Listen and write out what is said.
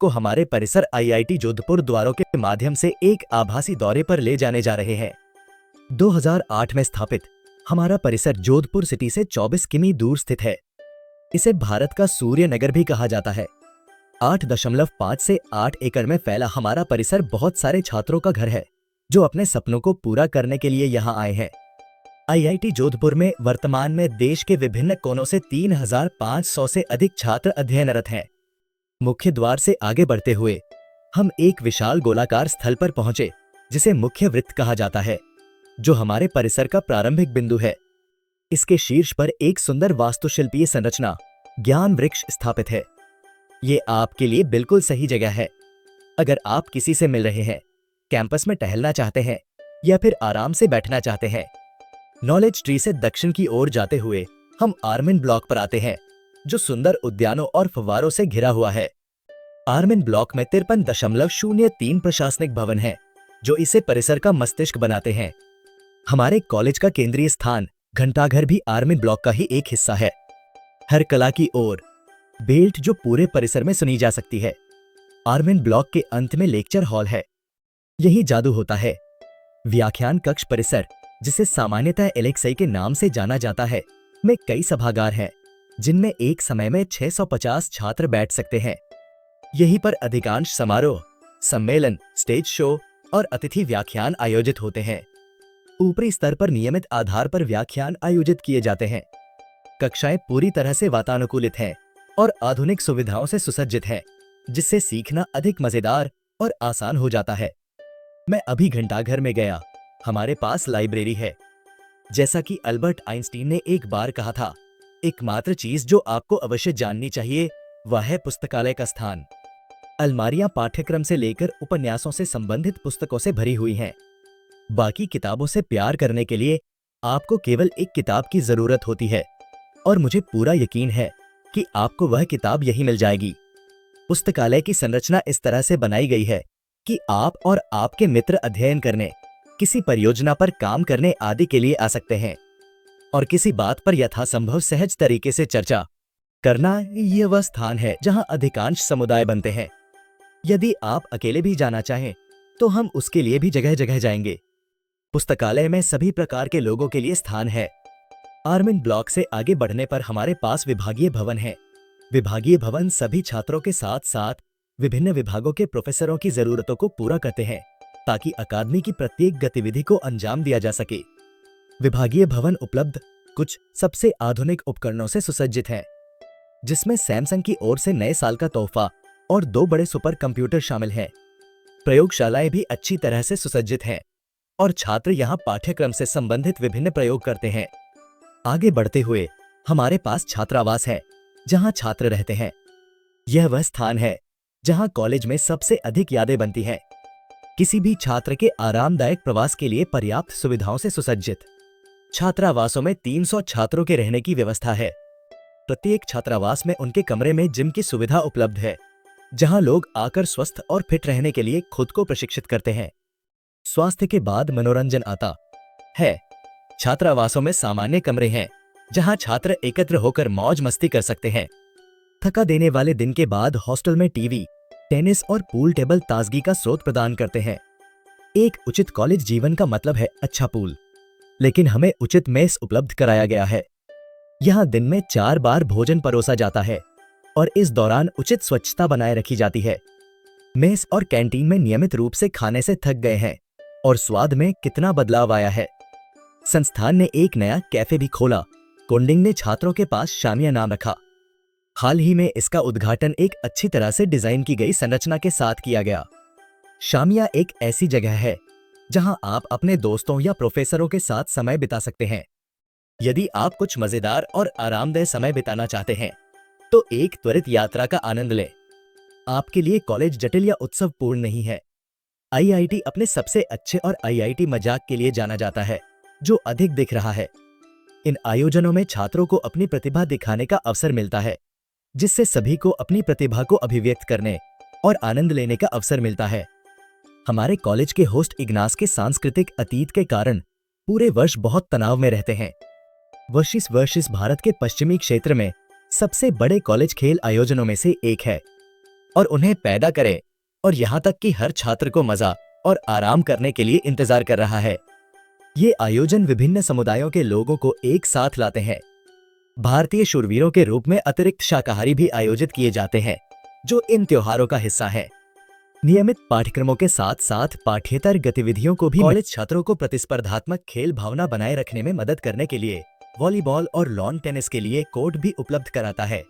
आपको हमारे परिसर आईआईटी जोधपुर द्वारों के माध्यम से एक आभासी दौरे पर ले जाने जा रहे हैं। 2008 में स्थापित हमारा परिसर जोधपुर सिटी से 24 किमी दूर स्थित है। इसे भारत का सूर्य नगर भी कहा जाता है। 8.5 से 8 एकड़ में फैला हमारा परिसर बहुत सारे छात्रों का घर है, जो अपने सपनों को पूरा करने के लिए यहाँ आए हैं। आईआईटी जोधपुर में वर्तमान में देश के विभिन्न कोनों से 3,500 से अधिक छात्र अध्ययनरत हैं। मुख्य द्वार से आगे बढ़ते हुए हम एक विशाल गोलाकार स्थल पर पहुंचे, जिसे मुख्य वृत्त कहा जाता है, जो हमारे परिसर का प्रारंभिक बिंदु है। इसके शीर्ष पर एक सुंदर वास्तुशिल्पीय संरचना ज्ञान वृक्ष स्थापित है। ये आपके लिए बिल्कुल सही जगह है। अगर आप किसी से मिल रहे हैं, कैंपस में टहलना चाहते हैं या फिर आराम से बैठना चाहते हैं। नॉलेज ट्री से दक्षिण की ओर जाते हुए हम आर्मिन ब्लॉक पर आते हैं, जो सुंदर उद्यानों और फव्वारों से घिरा हुआ है। आर्मिन ब्लॉक में 53.03 प्रशासनिक भवन हैं, जो इसे परिसर का मस्तिष्क बनाते हैं। हमारे कॉलेज का केंद्रीय स्थान घंटाघर भी आर्मिन ब्लॉक का ही एक हिस्सा है। हर कला की ओर बेल्ट जो पूरे परिसर में सुनी जा सकती है। आर्मिन ब्लॉक के अंत में लेक्चर हॉल है। यही जादू होता है। व्याख्यान कक्ष परिसर, जिसे सामान्यतः एलेक्सई के नाम से जाना जाता है, में कई सभागार हैं, जिनमें एक समय में 650 छात्र बैठ सकते हैं। यहीं पर अधिकांश समारोह, सम्मेलन, स्टेज शो और अतिथि व्याख्यान आयोजित होते हैं। ऊपरी स्तर पर नियमित आधार पर व्याख्यान आयोजित किए जाते हैं। कक्षाएं पूरी तरह से वातानुकूलित हैं और आधुनिक सुविधाओं से सुसज्जित हैं, जिससे सीखना अधिक मजेदार और आसान हो जाता है। मैं अभी घंटाघर में गया। हमारे पास लाइब्रेरी है। जैसा कि अल्बर्ट आइंस्टीन ने एक बार कहा था, एकमात्र चीज जो आपको अवश्य जाननी चाहिए वह है पुस्तकालय का स्थान। अलमारियां पाठ्यक्रम से लेकर उपन्यासों से संबंधित पुस्तकों से भरी हुई हैं। बाकी किताबों से प्यार करने के लिए आपको केवल एक किताब की जरूरत होती है, और मुझे पूरा यकीन है कि आपको वह किताब यहीं मिल जाएगी। पुस्तकालय की संरचना इस तरह से बनाई गई है कि आप और आपके मित्र अध्ययन करने, किसी परियोजना पर काम करने आदि के लिए आ सकते हैं, और किसी बात पर यथासंभव सहज तरीके से चर्चा करना। यह वह स्थान है जहां अधिकांश समुदाय बनते हैं। यदि आप अकेले भी जाना चाहें तो हम उसके लिए भी जगह जगह जाएंगे। पुस्तकालय में सभी प्रकार के लोगों के लिए स्थान है। आर्मिन ब्लॉक से आगे बढ़ने पर हमारे पास विभागीय भवन है। विभागीय भवन सभी छात्रों के साथ साथ विभिन्न विभागों के प्रोफेसरों की जरूरतों को पूरा करते हैं, ताकि अकादमी की प्रत्येक गतिविधि को अंजाम दिया जा सके। विभागीय भवन उपलब्ध कुछ सबसे आधुनिक उपकरणों से सुसज्जित है, जिसमें सैमसंग की ओर से नए साल का तोहफा और 2 बड़े सुपर कंप्यूटर शामिल हैं। प्रयोगशालाएं भी अच्छी तरह से सुसज्जित हैं, और छात्र यहाँ पाठ्यक्रम से संबंधित विभिन्न प्रयोग करते हैं। आगे बढ़ते हुए हमारे पास छात्रावास है, जहाँ छात्र रहते हैं। यह वह स्थान है जहाँ कॉलेज में सबसे अधिक यादें बनती हैं। किसी भी छात्र के आरामदायक प्रवास के लिए पर्याप्त सुविधाओं से सुसज्जित छात्रावासों में 300 छात्रों के रहने की व्यवस्था है। प्रत्येक छात्रावास में उनके कमरे में जिम की सुविधा उपलब्ध है, जहां लोग आकर स्वस्थ और फिट रहने के लिए खुद को प्रशिक्षित करते हैं। स्वास्थ्य के बाद मनोरंजन आता है। छात्रावासों में सामान्य कमरे हैं, जहां छात्र एकत्र होकर मौज मस्ती कर सकते हैं। थका देने वाले दिन के बाद हॉस्टल में टीवी, टेनिस और पूल टेबल ताजगी का स्रोत प्रदान करते हैं। एक उचित कॉलेज जीवन का मतलब है अच्छा पूल, लेकिन हमें उचित मेस उपलब्ध कराया गया है। यहाँ दिन में 4 बार भोजन परोसा जाता है, और इस दौरान उचित स्वच्छता बनाए रखी जाती है। मेस और कैंटीन में नियमित रूप से खाने से थक गए हैं, और स्वाद में कितना बदलाव आया है। संस्थान ने एक नया कैफे भी खोला। कोंडिंग ने छात्रों के पास शामिया नाम रखा। हाल ही में इसका उद्घाटन एक अच्छी तरह से डिजाइन की गई संरचना के साथ किया गया। शामिया एक ऐसी जगह है जहां आप अपने दोस्तों या प्रोफेसरों के साथ समय बिता सकते हैं। यदि आप कुछ मजेदार और आरामदेह समय बिताना चाहते हैं, तो एक त्वरित यात्रा का आनंद लें। आपके लिए कॉलेज जटिल या उत्सवपूर्ण नहीं है। आईआईटी अपने सबसे अच्छे और आईआईटी मजाक के लिए जाना जाता है, जो अधिक दिख रहा है। इन आयोजनों में छात्रों को अपनी प्रतिभा दिखाने का अवसर मिलता है, जिससे सभी को अपनी प्रतिभा को अभिव्यक्त करने और आनंद लेने का अवसर मिलता है। हमारे कॉलेज के होस्ट इग्नास के सांस्कृतिक अतीत के कारण पूरे वर्ष बहुत तनाव में रहते हैं। वर्षिस भारत के पश्चिमी क्षेत्र में सबसे बड़े कॉलेज खेल आयोजनों में से एक है। और उन्हें पैदा करे, और यहाँ तक कि हर छात्र को मजा और आराम करने के लिए इंतजार कर रहा है। ये आयोजन विभिन्न समुदायों के लोगों को एक साथ लाते हैं। भारतीय शूरवीरों के रूप में अतिरिक्त शाकाहारी भी आयोजित किए जाते हैं, जो इन त्योहारों का हिस्सा है। नियमित पाठ्यक्रमों के साथ साथ पाठ्येतर गतिविधियों को भी कॉलेज छात्रों को प्रतिस्पर्धात्मक खेल भावना बनाए रखने में मदद करने के लिए वॉलीबॉल और लॉन टेनिस के लिए कोर्ट भी उपलब्ध कराता है।